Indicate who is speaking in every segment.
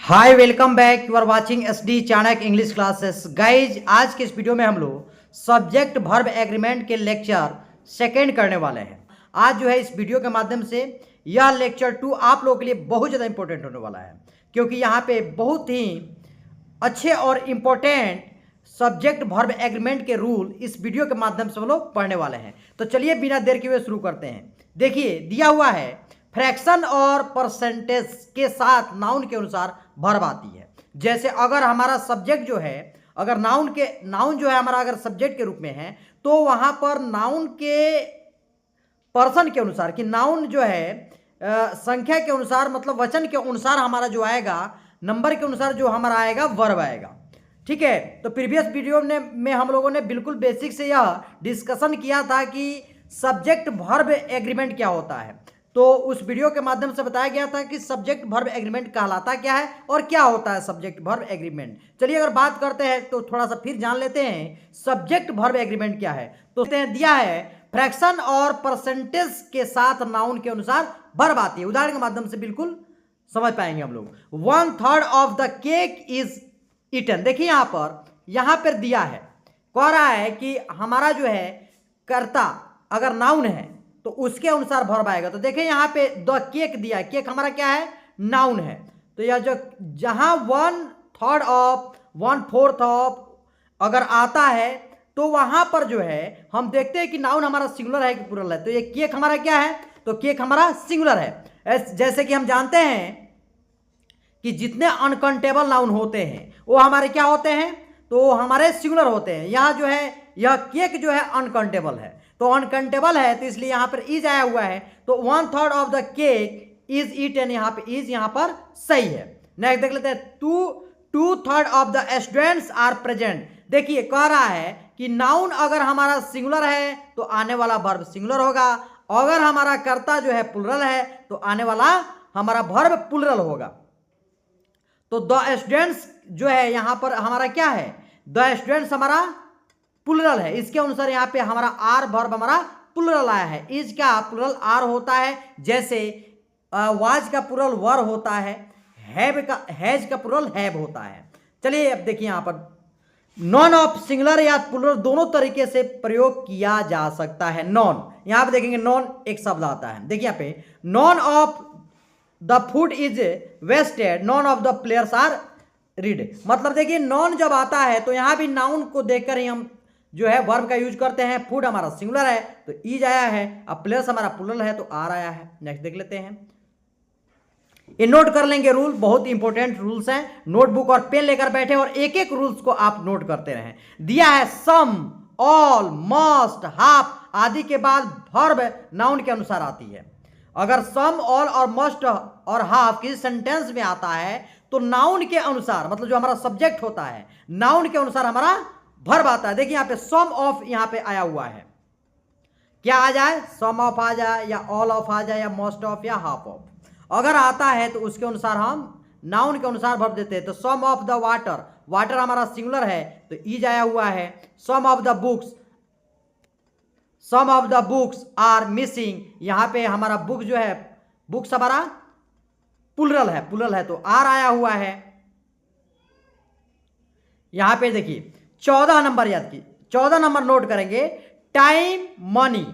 Speaker 1: Hi welcome back, you are watching SD Chanakya English classes. Guys, आज के इस video में हम लोग सब्जेक्ट वर्ब एग्रीमेंट के लेक्चर सेकेंड करने वाले हैं। आज जो है इस वीडियो के माध्यम से यह लेक्चर 2 आप लोगों के लिए बहुत ज़्यादा इंपॉर्टेंट होने वाला है, क्योंकि यहाँ पे बहुत ही अच्छे और इम्पोर्टेंट सब्जेक्ट वर्ब एग्रीमेंट के रूल इस वीडियो के माध्यम से हम लोग पढ़ने वाले हैं। तो चलिए बिना देर किए हुए शुरू करते हैं। देखिए, दिया हुआ है फ्रैक्शन और परसेंटेज के साथ नाउन के अनुसार वर्ब आती है। जैसे अगर हमारा सब्जेक्ट जो है, अगर नाउन जो है हमारा अगर सब्जेक्ट के रूप में है, तो वहां पर नाउन के पर्सन के अनुसार कि नाउन जो है संख्या के अनुसार, मतलब वचन के अनुसार हमारा जो आएगा, नंबर के अनुसार जो हमारा आएगा वर्ब आएगा। ठीक है, तो प्रीवियस वीडियो में हम लोगों ने बिल्कुल बेसिक से यह डिस्कशन किया था कि सब्जेक्ट वर्ब एग्रीमेंट क्या होता है। तो उस वीडियो के माध्यम से बताया गया था कि सब्जेक्ट वर्ब एग्रीमेंट कहलाता क्या है और क्या होता है सब्जेक्ट वर्ब एग्रीमेंट। चलिए अगर बात करते हैं तो थोड़ा सा फिर जान लेते हैं सब्जेक्ट वर्ब एग्रीमेंट क्या है। तो दिया है फ्रैक्शन और परसेंटेज के साथ नाउन के अनुसार वर्ब आती है। उदाहरण के माध्यम से बिल्कुल समझ पाएंगे हम लोग। 1/3 of the cake is eaten. देखिए यहाँ पर दिया है, कह रहा है कि हमारा जो है कर्ता अगर नाउन है तो उसके अनुसार वर्ब आएगा। तो देखिए यहाँ पे द केक दिया है, केक हमारा क्या है, नाउन है। तो यह जो जहां 1/3 ऑफ 1/4 ऑफ अगर आता है तो वहां पर जो है हम देखते हैं कि नाउन हमारा सिंगुलर है कि प्लुरल है। तो ये केक हमारा क्या है, तो केक हमारा सिंगुलर है। जैसे कि हम जानते हैं कि जितने अनकाउंटेबल नाउन होते हैं वो हमारे क्या होते हैं, तो हमारे सिंगुलर होते हैं। यहाँ जो है यह केक जो है अनकाउंटेबल है, तो अनकाउंटेबल है तो इसलिए यहाँ पर इज आया हुआ है। तो 1/3 of the cake is eaten, यहाँ पे इज यहाँ पर सही है। नेक्स्ट देख लेते हैं, 2/3 of the students are present. देखिए कह रहा है कि नाउन अगर हमारा सिंगुलर है तो आने वाला वर्ब सिंगुलर होगा, अगर हमारा कर्ता जो है प्लुरल है तो आने वाला हमारा वर्ब प्लुरल होगा। तो द स्टूडेंट्स जो है यहाँ पर हमारा क्या है, द स्टूडेंट्स हमारा प्लुरल है, इसके अनुसार यहाँ पे हमारा आर वर्ब हमारा प्लुरल आया है। इज का प्लुरल आर होता है, जैसे वाज का प्लुरल वर होता है, हैज का प्लुरल हैव होता है। चलिए अब देखिए यहाँ पर नॉन ऑफ सिंगुलर या प्लुरल दोनों तरीके से प्रयोग किया जा सकता है। नॉन, यहाँ पे देखेंगे नॉन एक शब्द आता है। देखिए यहाँ पे none of the food is wasted, none of the players are read. मतलब देखिए नॉन जब आता है तो यहाँ भी नाउन को देखकर ही हम जो है वर्ब का यूज करते हैं। फूड हमारा सिंगुलर है तो इज आया है, अब प्लेयर्स हमारा प्लुरल है तो आर आया है। नेक्स्ट देख लेते हैं, ये नोट कर लेंगे रूल, बहुत इंपॉर्टेंट रूल्स हैं। नोटबुक और पेन लेकर बैठे और एक एक रूल्स को आप नोट करते रहें। दिया है सम, ऑल, मस्ट, हाफ आदि के बाद वर्ब नाउन के अनुसार आती है। अगर सम, ऑल और मस्ट और हाफ किसी सेंटेंस में आता है तो नाउन के अनुसार, मतलब जो हमारा सब्जेक्ट होता है, नाउन के अनुसार हमारा वर्ब आता है। देखिए यहाँ पे सम ऑफ यहाँ पे आया हुआ है, क्या आ जाए, सम ऑफ आ जाए या ऑल ऑफ आ जाए या मोस्ट ऑफ या हाफ ऑफ। अगर आता है तो उसके अनुसार हम नाउन के अनुसार वर्ब देते हैं। तो some of the water, water हमारा सिंगुलर है तो इज आया हुआ है। Some of the books, some of the books are missing, यहाँ पे हमारा बुक जो है, बुक्स हमारा प्लुरल है तो आर आया हुआ है। यहां पे देखिए 14 नंबर याद की, 14 नंबर नोट करेंगे। टाइम, मनी,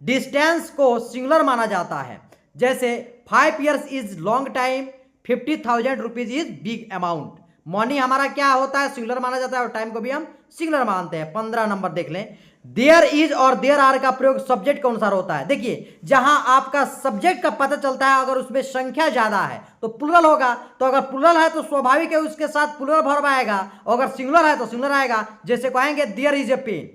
Speaker 1: डिस्टेंस को सिंगुलर माना जाता है। जैसे 5 years is long time, 50,000 rupees is big amount. Money हमारा क्या होता है, सिंगुलर माना जाता है और टाइम को भी हम सिंगुलर मानते हैं। 15 नंबर देख लें, देयर इज और देयर आर का प्रयोग सब्जेक्ट के अनुसार होता है। देखिए जहां आपका सब्जेक्ट का पता चलता है, अगर उसमें संख्या ज्यादा है तो प्लुरल होगा, तो अगर प्लुरल है तो स्वाभाविक है उसके साथ प्लुरल वर्ब आएगा, अगर सिंगुलर है तो सिंगुलर आएगा। जैसे कहेंगे देयर इज ए पेन,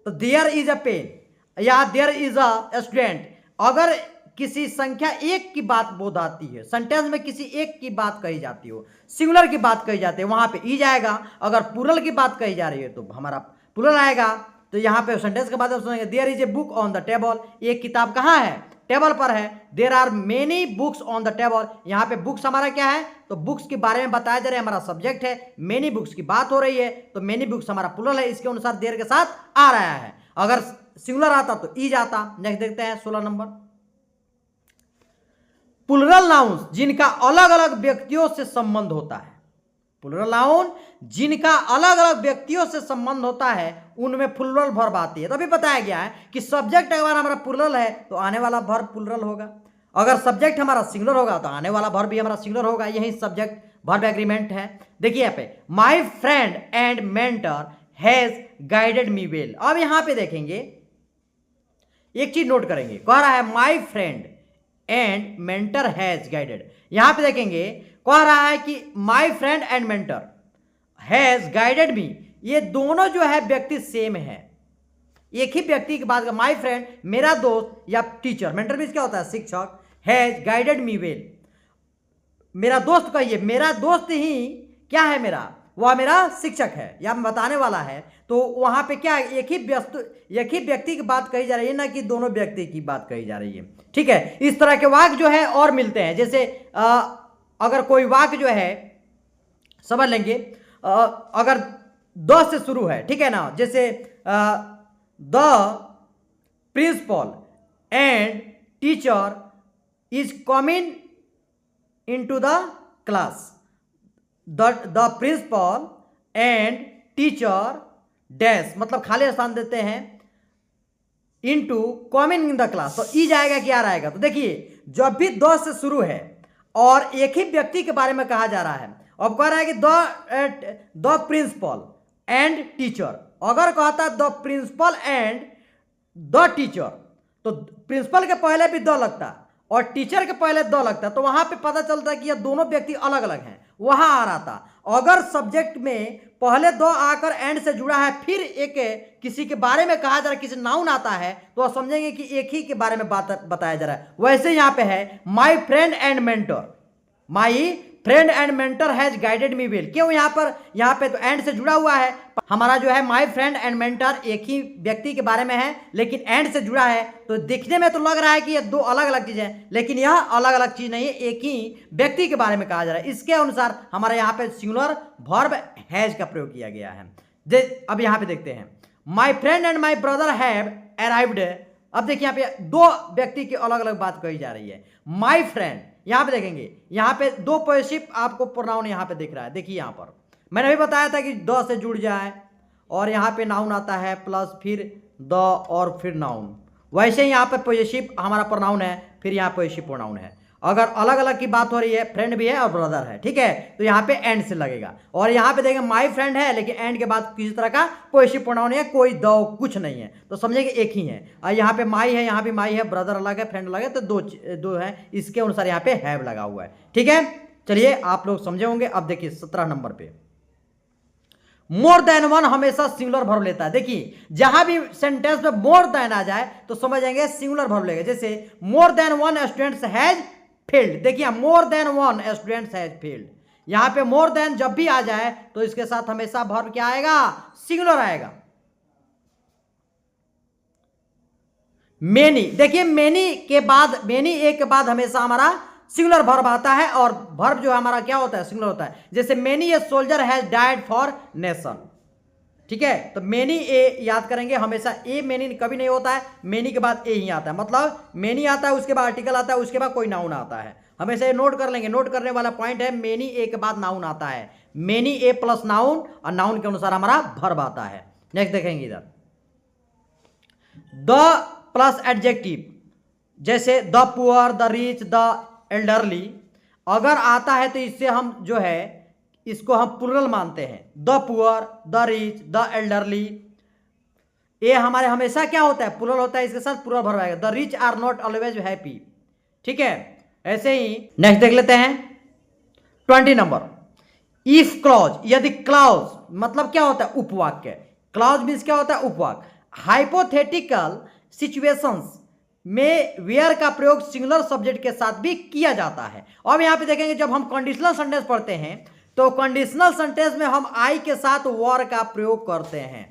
Speaker 1: तो देयर इज ए पेन या देयर इज अ स्टूडेंट। अगर किसी संख्या एक की बात बोध आती है, सेंटेंस में किसी एक की बात कही जाती हो, सिंगुलर की बात कही जाती है, वहां पे इज आएगा। अगर प्लुरल की बात कही जा रही है तो हमारा प्लुरल आएगा। तो यहाँ पे सेंटेंस के बाद आप सुनेंगे there is a book on the table, एक किताब कहाँ है, टेबल पर है। There are many books on the table, यहाँ पे बुक्स हमारा क्या है, तो बुक्स के बारे में बताया जा रहा है, हमारा सब्जेक्ट है, मेनी बुक्स की बात हो रही है तो मेनी बुक्स हमारा प्लुरल है, इसके अनुसार देयर के साथ आ रहा है। अगर सिंगुलर आता तो इज आता। नेक्स्ट देखते हैं 16 नंबर, प्लुरल नाउन्स जिनका अलग अलग व्यक्तियों से संबंध होता है। प्लूरल नाउन जिनका अलग अलग व्यक्तियों से संबंध होता है उनमें प्लूरल वर्ब आती है। तो अभी बताया गया है कि सब्जेक्ट अगर हमारा प्लूरल है तो आने वाला वर्ब प्लूरल होगा, अगर सब्जेक्ट हमारा सिंगुलर होगा तो आने वाला वर्ब भी हमारा सिंगुलर होगा। यही सब्जेक्ट वर्ब एग्रीमेंट है। देखिए यहाँ पे my friend and mentor has guided me well. अब यहां पे देखेंगे एक चीज नोट करेंगे, कह रहा है my friend and mentor has guided. यहां पे देखेंगे कह रहा है कि my friend and mentor has guided मी, ये दोनों जो है व्यक्ति सेम है, एक ही व्यक्ति की बात। माई फ्रेंड मेरा दोस्त या टीचर, मेंटर मींस क्या होता है शिक्षक, हैज गाइडेड मी वेल, मेरा दोस्त कहिए, मेरा दोस्त ही क्या है मेरा, वह मेरा शिक्षक है या बताने वाला है। तो वहां पे क्या एक ही व्यक्ति की बात कही जा रही है, ना कि दोनों व्यक्ति की बात कही जा रही है। ठीक है, इस तरह के वाक्य जो है और मिलते हैं। जैसे अगर कोई वाक्य जो है समझ लेंगे, अगर द से शुरू है, ठीक है ना, जैसे the principal and teacher is coming into the class, the principal and teacher dash, मतलब खाली स्थान देते हैं, into coming in the class, तो ई जाएगा क्या रहेगा। तो देखिए जब भी द से शुरू है और एक ही व्यक्ति के बारे में कहा जा रहा है, अब कह रहा है कि द प्रिंसिपल एंड टीचर, अगर कहता है the principal and the teacher तो प्रिंसिपल के पहले भी द लगता और टीचर के पहले द लगता, तो वहां पे पता चलता है कि ये दोनों व्यक्ति अलग अलग हैं, वहां आ रहा था। अगर सब्जेक्ट में पहले दो आकर एंड से जुड़ा है, फिर एक किसी के बारे में कहा जा रहा है, किसी नाउन आता है, तो आप समझेंगे कि एक ही के बारे में बात बताया जा रहा है। वैसे यहां पे है my friend and mentor, my friend and mentor has guided me well. क्यों यहाँ पे तो एंड से जुड़ा हुआ है, हमारा जो है माई फ्रेंड एंड मेंटर एक ही व्यक्ति के बारे में है, लेकिन एंड से जुड़ा है, तो दिखने में तो लग रहा है कि ये दो अलग अलग चीजें हैं, लेकिन यह अलग अलग चीज नहीं है, एक ही व्यक्ति के बारे में कहा जा रहा है। इसके अनुसार हमारे यहाँ पे सिंगुलर वर्ब हैज का प्रयोग किया गया है। अब यहाँ पे देखते हैं my friend and my brother have arrived. अब देखिए यहाँ पे दो व्यक्ति की अलग अलग बात कही जा रही है। माई फ्रेंड, यहां पे देखेंगे यहाँ पे दो पॉजिटिव आपको प्रोनाउन यहाँ पे दिख रहा है। देखिए यहाँ पर मैंने अभी बताया था कि द से जुड़ जाए और यहाँ पे नाउन आता है प्लस फिर द और फिर नाउन, वैसे ही यहाँ पे पॉजिटिव हमारा प्रोनाउन है, फिर यहाँ पॉजिटिव प्रोनाउन है। अगर अलग अलग की बात हो रही है, फ्रेंड भी है और ब्रदर है, ठीक है, तो यहाँ पे एंड से लगेगा। और यहाँ पे देखेंगे माई फ्रेंड है, लेकिन एंड के बाद किसी तरह का पॉजिटिव प्रोनाउन है, कोई द कुछ नहीं है, तो समझेंगे एक ही है। और यहाँ पे माई है, यहाँ पे माई है, ब्रदर अलग है, फ्रेंड अलग है, तो दो है, इसके अनुसार यहाँ पे हैव लगा हुआ है। ठीक है, चलिए आप लोग समझे होंगे। अब देखिए 17 नंबर पे मोर देन वन हमेशा सिंगुलर वर्ब लेता है। देखिए जहां भी सेंटेंस में मोर देन आ जाए तो समझेंगे सिंगुलर वर्ब लेगा। जैसे more than one students has failed, देखिए more than one students has failed, यहां पे मोर देन जब भी आ जाए तो इसके साथ हमेशा वर्ब क्या आएगा, सिंगुलर आएगा। मेनी, देखिए मेनी के बाद, मेनी एक के बाद हमेशा हमारा सिंगुलर वर्ब आता है और वर्ब जो हमारा क्या होता है, सिंगुलर होता है। जैसे many a soldier has died for nation, ठीक है, तो मेनी ए याद करेंगे हमेशा, ए मेनी कभी नहीं होता है, मेनी के बाद ए ही आता है, मतलब मेनी आता है उसके बाद आर्टिकल आता है, उसके बाद कोई नाउन आता है। हमेशा ये नोट कर लेंगे, नोट करने वाला पॉइंट है, मेनी ए के बाद नाउन आता है, मेनी ए प्लस नाउन और नाउन के अनुसार हमारा वर्ब आता है। नेक्स्ट देखेंगे इधर द प्लस एडजेक्टिव, जैसे the poor, the rich, the elderly, अगर आता है तो इससे हम जो है इसको हम प्लूरल मानते हैं। The poor, the rich, the elderly, ये हमारे हमेशा क्या होता है, प्लूरल होता है, इसके साथ प्लूरल वर्ब आएगा। The rich are not always happy, ठीक है। ऐसे ही नेक्स्ट देख लेते हैं 20 नंबर इफ क्लॉज, यदि क्लॉज मतलब क्या होता है, उपवाक्य। क्लॉज मीन्स क्या होता है, उपवाक्य। हाइपोथेटिकल सिचुएशंस में वेयर का प्रयोग सिंगुलर सब्जेक्ट के साथ भी किया जाता है। अब यहां पे देखेंगे जब हम कंडीशनल सेंटेंस पढ़ते हैं तो कंडीशनल सेंटेंस में हम आई के साथ वर का प्रयोग करते हैं।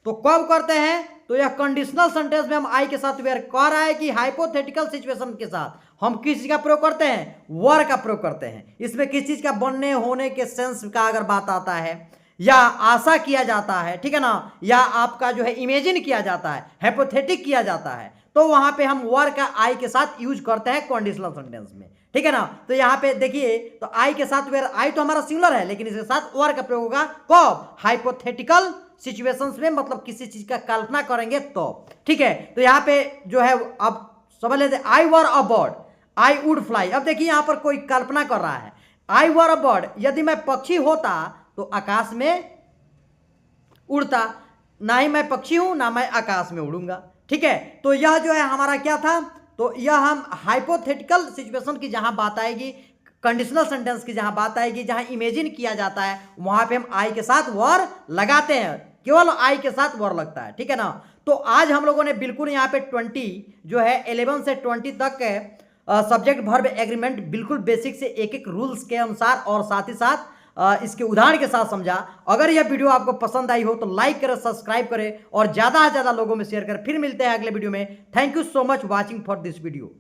Speaker 1: तो कब करते हैं, तो यह कंडीशनल सेंटेंस में हम आई के साथ वेयर, कह रहा है कि हाइपोथेटिकल सिचुएशन के साथ हम किस चीज का प्रयोग करते हैं, वर का प्रयोग करते हैं। इसमें किस चीज का बनने होने के सेंस का अगर बात आता है या आशा किया जाता है, ठीक है ना, या आपका जो है इमेजिन किया जाता है, हाइपोथेटिक किया जाता है, तो वहां पे हम वर का आई के साथ यूज करते हैं कंडीशनल सेंटेंस में, ठीक है ना। तो यहाँ पे देखिए, तो आई के साथ वेयर, आई तो हमारा सिंगुलर है लेकिन इसके साथ वर का प्रयोग होगा कब, हाइपोथेटिकल सिचुएशंस में, मतलब किसी चीज का कल्पना करेंगे तो, ठीक है। तो यहाँ पे जो है अब समझ लेते, I were a bird, I would fly. अब देखिए यहां पर कोई कल्पना कर रहा है, आई वर अ बर्ड, यदि मैं पक्षी होता तो आकाश में उड़ता, ना ही मैं पक्षी हूं ना मैं आकाश में उड़ूंगा, ठीक है। तो यह जो है हमारा क्या था, तो यह हम हाइपोथेटिकल सिचुएशन की जहां बात आएगी, कंडीशनल सेंटेंस की जहां बात आएगी, जहां इमेजिन किया जाता है, वहां पे हम आई के साथ वर लगाते हैं, केवल आई के साथ वर लगता है, ठीक है ना। तो आज हम लोगों ने बिल्कुल यहाँ पे 20 जो है 11 से 20 तक सब्जेक्ट वर्ब एग्रीमेंट बिल्कुल बेसिक से एक एक रूल्स के अनुसार और साथ ही साथ इसके उदाहरण के साथ समझा। अगर यह वीडियो आपको पसंद आई हो तो लाइक करें, सब्सक्राइब करें और ज़्यादा से ज़्यादा लोगों में शेयर करें। फिर मिलते हैं अगले वीडियो में। Thank you so much watching for this video.